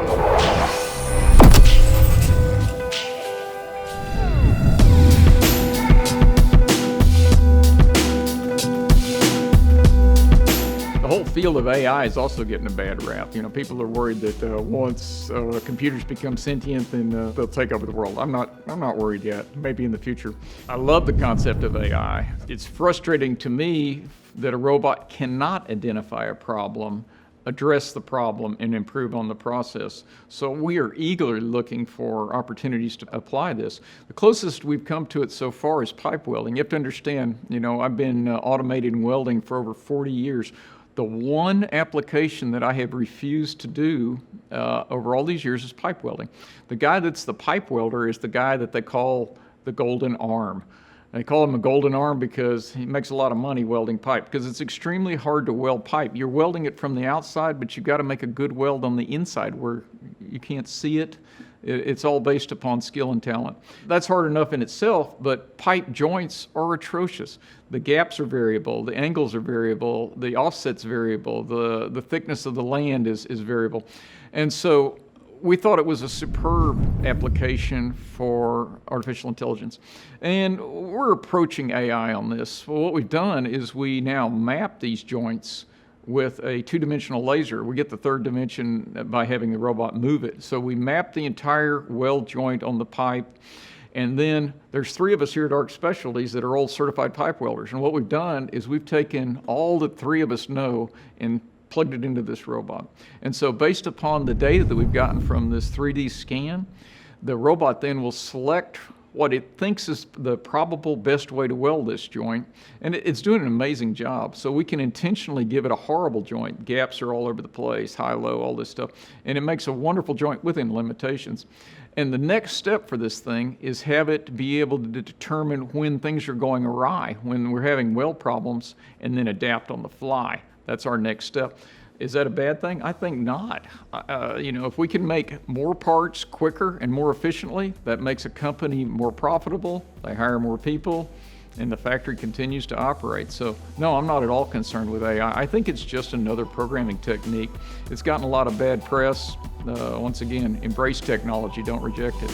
The whole field of AI is also getting a bad rap. People are worried that once computers become sentient, then they'll take over the world. I'm not worried yet. Maybe in the future. I love the concept of AI. It's frustrating to me that a robot cannot identify a problem, address the problem, and improve on the process. So we are eagerly looking for opportunities to apply this. The closest we've come to it so far is pipe welding. You have to understand, I've been automating welding for over 40 years. The one application that I have refused to do over all these years is pipe welding. The guy that's the pipe welder is the guy that they call the golden arm. They call him a golden arm because he makes a lot of money welding pipe, because it's extremely hard to weld pipe. You're welding it from the outside, but you've got to make a good weld on the inside where you can't see it. It's all based upon skill and talent. That's hard enough in itself, but pipe joints are atrocious. The gaps are variable, the angles are variable, the offset's variable, the thickness of the land is variable. And so we thought it was a superb application for artificial intelligence. And we're approaching AI on this. Well, what we've done is we now map these joints with a two-dimensional laser. We get the third dimension by having the robot move it. So we map the entire weld joint on the pipe, and then there's 3 of us here at ARC Specialties that are all certified pipe welders. And what we've done is we've taken all that 3 of us know and plugged it into this robot. And so based upon the data that we've gotten from this 3D scan, the robot then will select what it thinks is the probable best way to weld this joint, and it's doing an amazing job. So we can intentionally give it a horrible joint. Gaps are all over the place, high, low, all this stuff, and it makes a wonderful joint within limitations. And the next step for this thing is have it be able to determine when things are going awry, when we're having weld problems, and then adapt on the fly. That's our next step. Is that a bad thing? I think not. If we can make more parts quicker and more efficiently, that makes a company more profitable, they hire more people, and the factory continues to operate. So no, I'm not at all concerned with AI. I think it's just another programming technique. It's gotten a lot of bad press. Once again, embrace technology, don't reject it.